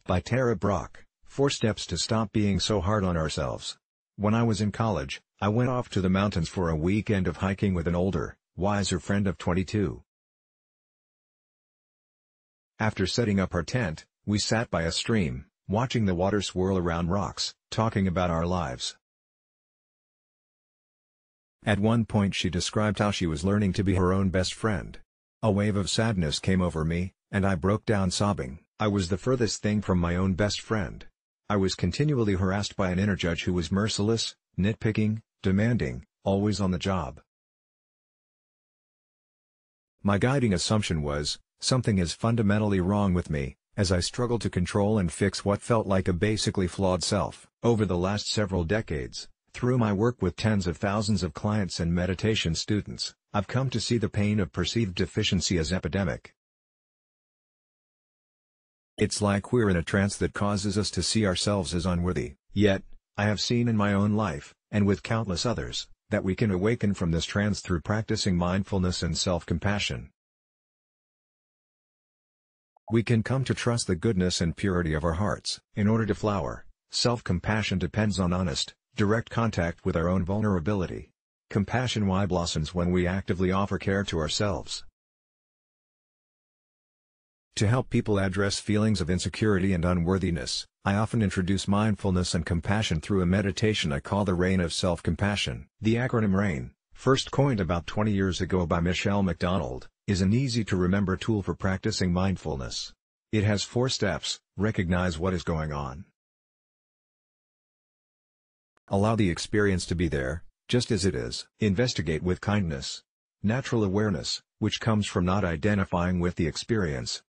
By Tara Brach, 4 Steps to Stop Being So Hard on Ourselves. When I was in college, I went off to the mountains for a weekend of hiking with an older, wiser friend of 22. After setting up our tent, we sat by a stream, watching the water swirl around rocks, talking about our lives. At one point she described how she was learning to be her own best friend. A wave of sadness came over me, and I broke down sobbing. I was the furthest thing from my own best friend. I was continually harassed by an inner judge who was merciless, nitpicking, demanding, always on the job. My guiding assumption was, something is fundamentally wrong with me, as I struggled to control and fix what felt like a basically flawed self. Over the last several decades, through my work with tens of thousands of clients and meditation students, I've come to see the pain of perceived deficiency as epidemic. It's like we're in a trance that causes us to see ourselves as unworthy. Yet, I have seen in my own life, and with countless others, that we can awaken from this trance through practicing mindfulness and self-compassion. We can come to trust the goodness and purity of our hearts. In order to flower, self-compassion depends on honest, direct contact with our own vulnerability. Compassion blossoms when we actively offer care to ourselves. To help people address feelings of insecurity and unworthiness, I often introduce mindfulness and compassion through a meditation I call the Rain of Self-Compassion. The acronym RAIN, first coined about 20 years ago by Michelle McDonald, is an easy-to-remember tool for practicing mindfulness. It has 4 steps. Recognize what is going on. Allow the experience to be there, just as it is. Investigate with kindness. Natural awareness, which comes from not identifying with the experience.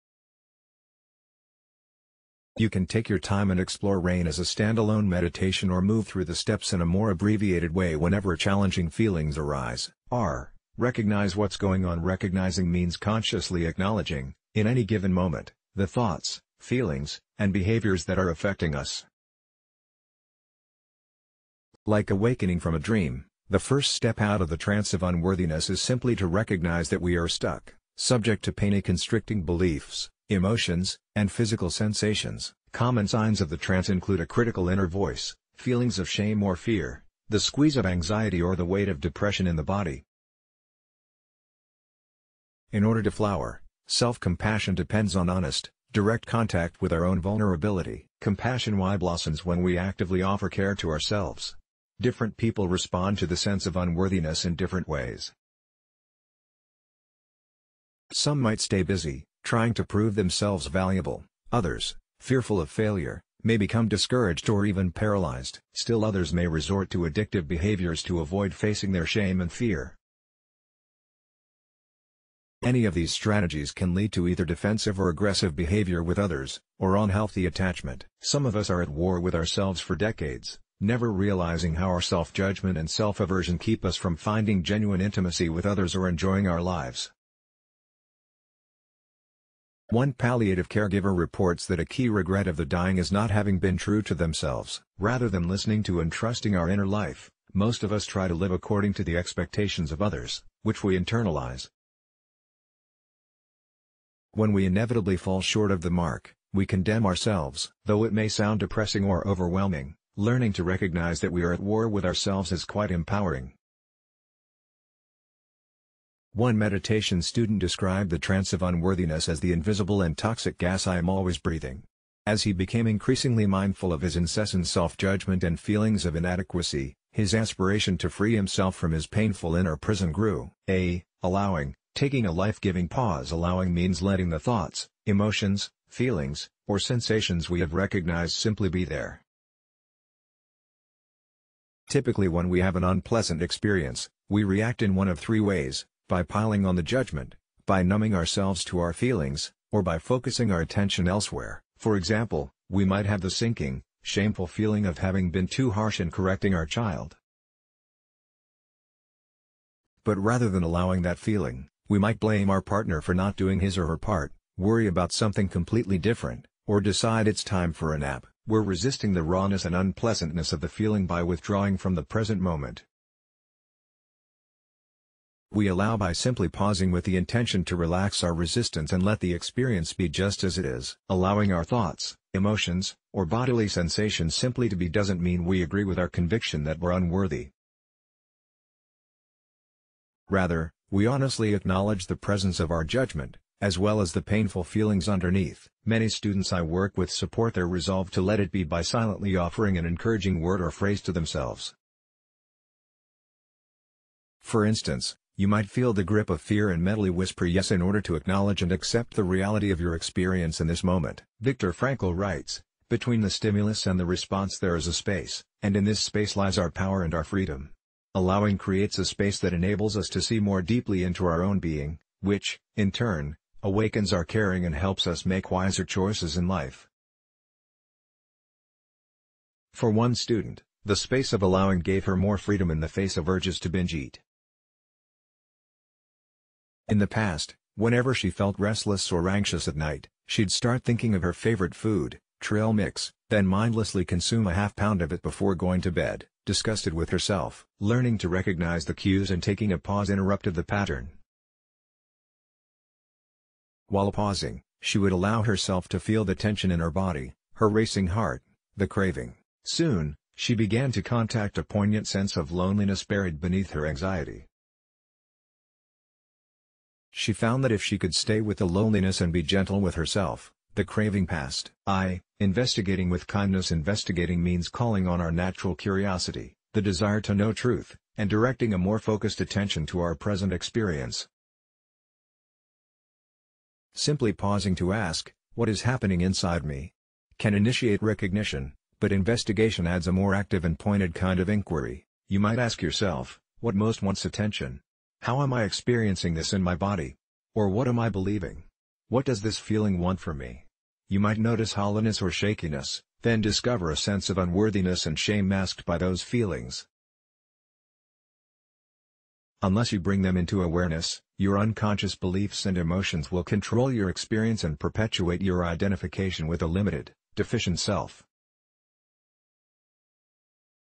You can take your time and explore RAIN as a standalone meditation or move through the steps in a more abbreviated way whenever challenging feelings arise. Recognize what's going on. Recognizing means consciously acknowledging, in any given moment, the thoughts, feelings, and behaviors that are affecting us. Like awakening from a dream, the first step out of the trance of unworthiness is simply to recognize that we are stuck, subject to pain, constricting beliefs, emotions, and physical sensations. Common signs of the trance include a critical inner voice, feelings of shame or fear, the squeeze of anxiety or the weight of depression in the body. In order to flower, self-compassion depends on honest, direct contact with our own vulnerability. Compassion blossoms when we actively offer care to ourselves. Different people respond to the sense of unworthiness in different ways. Some might stay busy, trying to prove themselves valuable. Others, fearful of failure, may become discouraged or even paralyzed. Still others may resort to addictive behaviors to avoid facing their shame and fear. Any of these strategies can lead to either defensive or aggressive behavior with others, or unhealthy attachment. Some of us are at war with ourselves for decades, never realizing how our self-judgment and self-aversion keep us from finding genuine intimacy with others or enjoying our lives. One palliative caregiver reports that a key regret of the dying is not having been true to themselves. Rather than listening to and trusting our inner life, most of us try to live according to the expectations of others, which we internalize. When we inevitably fall short of the mark, we condemn ourselves. Though it may sound depressing or overwhelming, learning to recognize that we are at war with ourselves is quite empowering. One meditation student described the trance of unworthiness as the invisible and toxic gas I am always breathing. As he became increasingly mindful of his incessant self-judgment and feelings of inadequacy, his aspiration to free himself from his painful inner prison grew. Taking a life-giving pause. Allowing means letting the thoughts, emotions, feelings, or sensations we have recognized simply be there. Typically when we have an unpleasant experience, we react in one of 3 ways: by piling on the judgment, by numbing ourselves to our feelings, or by focusing our attention elsewhere. For example, we might have the sinking, shameful feeling of having been too harsh in correcting our child. But rather than allowing that feeling, we might blame our partner for not doing his or her part, worry about something completely different, or decide it's time for a nap. We're resisting the rawness and unpleasantness of the feeling by withdrawing from the present moment. We allow by simply pausing with the intention to relax our resistance and let the experience be just as it is. Allowing our thoughts, emotions, or bodily sensations simply to be doesn't mean we agree with our conviction that we're unworthy. Rather, we honestly acknowledge the presence of our judgment, as well as the painful feelings underneath. Many students I work with support their resolve to let it be by silently offering an encouraging word or phrase to themselves. For instance, you might feel the grip of fear and mentally whisper yes in order to acknowledge and accept the reality of your experience in this moment. Viktor Frankl writes, "Between the stimulus and the response there is a space, and in this space lies our power and our freedom." Allowing creates a space that enables us to see more deeply into our own being, which, in turn, awakens our caring and helps us make wiser choices in life. For one student, the space of allowing gave her more freedom in the face of urges to binge eat. In the past, whenever she felt restless or anxious at night, she'd start thinking of her favorite food, trail mix, then mindlessly consume a half-pound of it before going to bed. Disgusted with herself, learning to recognize the cues and taking a pause interrupted the pattern. While pausing, she would allow herself to feel the tension in her body, her racing heart, the craving. Soon, she began to contact a poignant sense of loneliness buried beneath her anxiety. She found that if she could stay with the loneliness and be gentle with herself, the craving passed. Investigating with kindness. Investigating means calling on our natural curiosity, the desire to know truth, and directing a more focused attention to our present experience. Simply pausing to ask, "What is happening inside me?" can initiate recognition, but investigation adds a more active and pointed kind of inquiry. You might ask yourself, what most wants attention? How am I experiencing this in my body? Or what am I believing? What does this feeling want from me? You might notice hollowness or shakiness, then discover a sense of unworthiness and shame masked by those feelings. Unless you bring them into awareness, your unconscious beliefs and emotions will control your experience and perpetuate your identification with a limited, deficient self.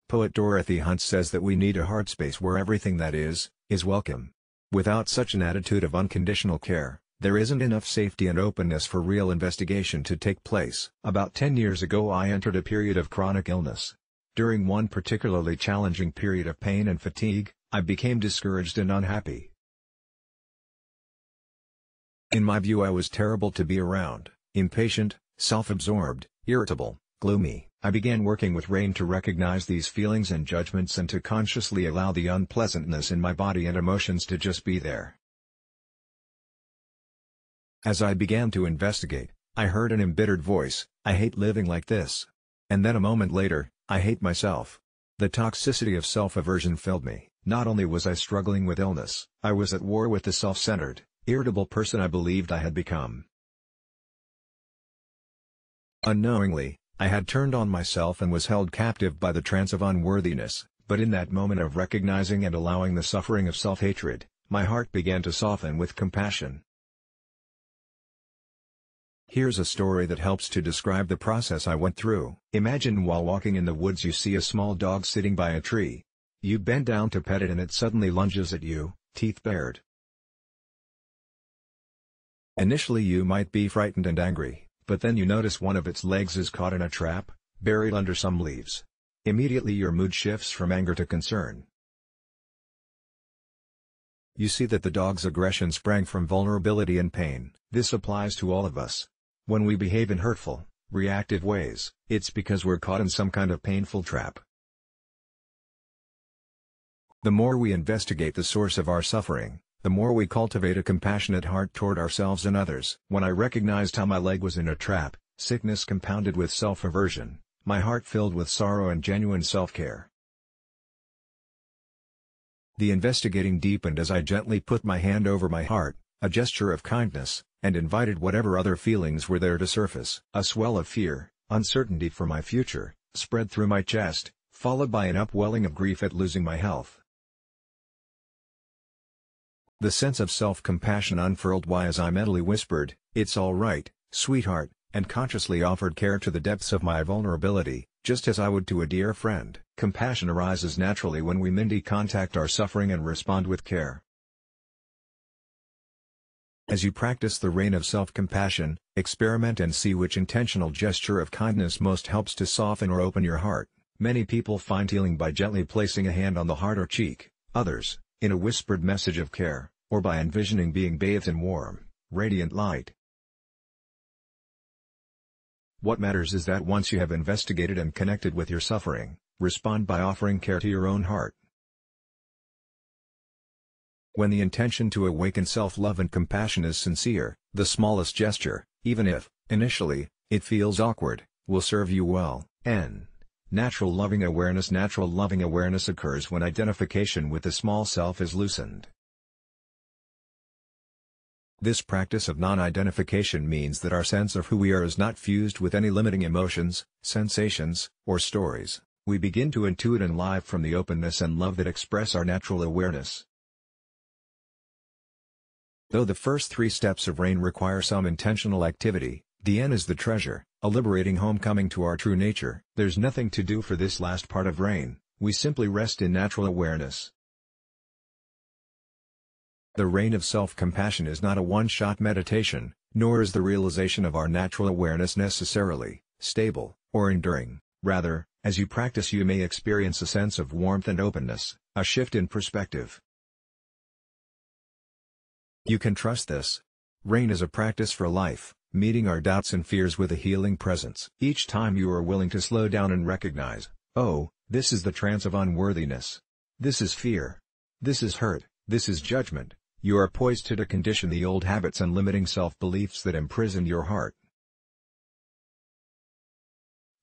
Poet Dorothy Hunt says that we need a heart space where everything that is welcome. Without such an attitude of unconditional care, there isn't enough safety and openness for real investigation to take place. About 10 years ago I entered a period of chronic illness. During one particularly challenging period of pain and fatigue, I became discouraged and unhappy. In my view I was terrible to be around, impatient, self-absorbed, irritable, gloomy. I began working with RAIN to recognize these feelings and judgments and to consciously allow the unpleasantness in my body and emotions to just be there. As I began to investigate, I heard an embittered voice, "I hate living like this." And then a moment later, "I hate myself." The toxicity of self-aversion filled me. Not only was I struggling with illness, I was at war with the self-centered, irritable person I believed I had become. Unknowingly, I had turned on myself and was held captive by the trance of unworthiness, but in that moment of recognizing and allowing the suffering of self-hatred, my heart began to soften with compassion. Here's a story that helps to describe the process I went through. Imagine while walking in the woods you see a small dog sitting by a tree. You bend down to pet it and it suddenly lunges at you, teeth bared. Initially you might be frightened and angry, but then you notice one of its legs is caught in a trap, buried under some leaves. Immediately your mood shifts from anger to concern. You see that the dog's aggression sprang from vulnerability and pain. This applies to all of us. When we behave in hurtful, reactive ways, it's because we're caught in some kind of painful trap. The more we investigate the source of our suffering, the more we cultivate a compassionate heart toward ourselves and others. When I recognized how my leg was in a trap, sickness compounded with self-aversion, my heart filled with sorrow and genuine self-care. The investigating deepened as I gently put my hand over my heart, a gesture of kindness, and invited whatever other feelings were there to surface. A swell of fear, uncertainty for my future, spread through my chest, followed by an upwelling of grief at losing my health. The sense of self-compassion unfurled as I mentally whispered, "It's all right, sweetheart," and consciously offered care to the depths of my vulnerability, just as I would to a dear friend. Compassion arises naturally when we contact our suffering and respond with care. As you practice the rain of self-compassion, experiment and see which intentional gesture of kindness most helps to soften or open your heart. Many people find healing by gently placing a hand on the heart or cheek, others, in a whispered message of care, or by envisioning being bathed in warm, radiant light. What matters is that once you have investigated and connected with your suffering, respond by offering care to your own heart. When the intention to awaken self-love and compassion is sincere, the smallest gesture, even if, initially, it feels awkward, will serve you well. Natural loving awareness. Natural loving awareness occurs when identification with the small self is loosened. This practice of non-identification means that our sense of who we are is not fused with any limiting emotions, sensations, or stories. We begin to intuit and live from the openness and love that express our natural awareness. Though the first 3 steps of RAIN require some intentional activity, the N is the treasure, a liberating homecoming to our true nature. There's nothing to do for this last part of RAIN, we simply rest in natural awareness. The rain of self-compassion is not a one-shot meditation, nor is the realization of our natural awareness necessarily stable or enduring. Rather, as you practice you may experience a sense of warmth and openness, a shift in perspective. You can trust this. RAIN is a practice for life, meeting our doubts and fears with a healing presence. Each time you are willing to slow down and recognize, oh, this is the trance of unworthiness. This is fear. This is hurt, this is judgment, you are poised to decondition the old habits and limiting self-beliefs that imprisoned your heart.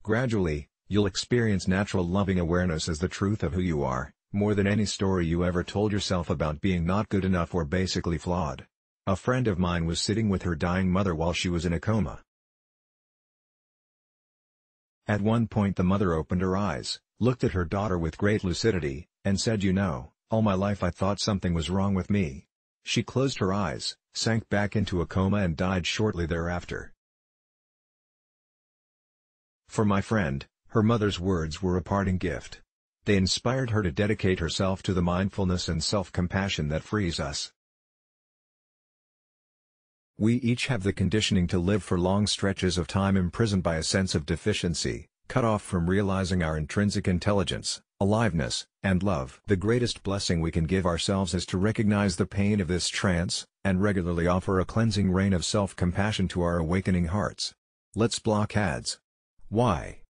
Gradually, you'll experience natural loving awareness as the truth of who you are, more than any story you ever told yourself about being not good enough or basically flawed. A friend of mine was sitting with her dying mother while she was in a coma. At one point the mother opened her eyes, looked at her daughter with great lucidity, and said, "You know, all my life I thought something was wrong with me." She closed her eyes, sank back into a coma and died shortly thereafter. For my friend, her mother's words were a parting gift. They inspired her to dedicate herself to the mindfulness and self-compassion that frees us. We each have the conditioning to live for long stretches of time imprisoned by a sense of deficiency, cut off from realizing our intrinsic intelligence, aliveness, and love. The greatest blessing we can give ourselves is to recognize the pain of this trance, and regularly offer a cleansing rain of self-compassion to our awakening hearts. Let's block ads. Why?